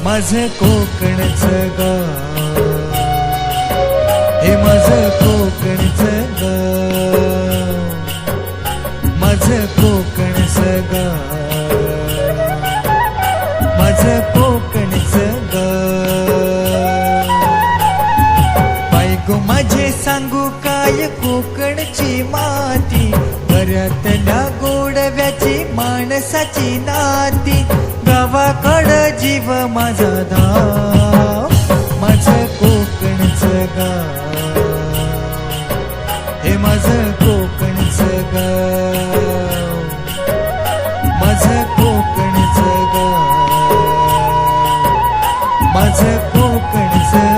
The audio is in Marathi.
माझं कोकणचं गाव, हे माझं कोकणचं गाव, माझं कोकणचं गाव, माझं कोकणचं गाव. बायको माझे सांगू काय कोकणची माती, घरातल्या गोडव्याची माणसाची नाती, गावाकडं जीव माझा धाव, माझं कोकणचं गाव, हे माझं कोकणचं गाव, माझं कोकणचं गाव, माझं कोकणचं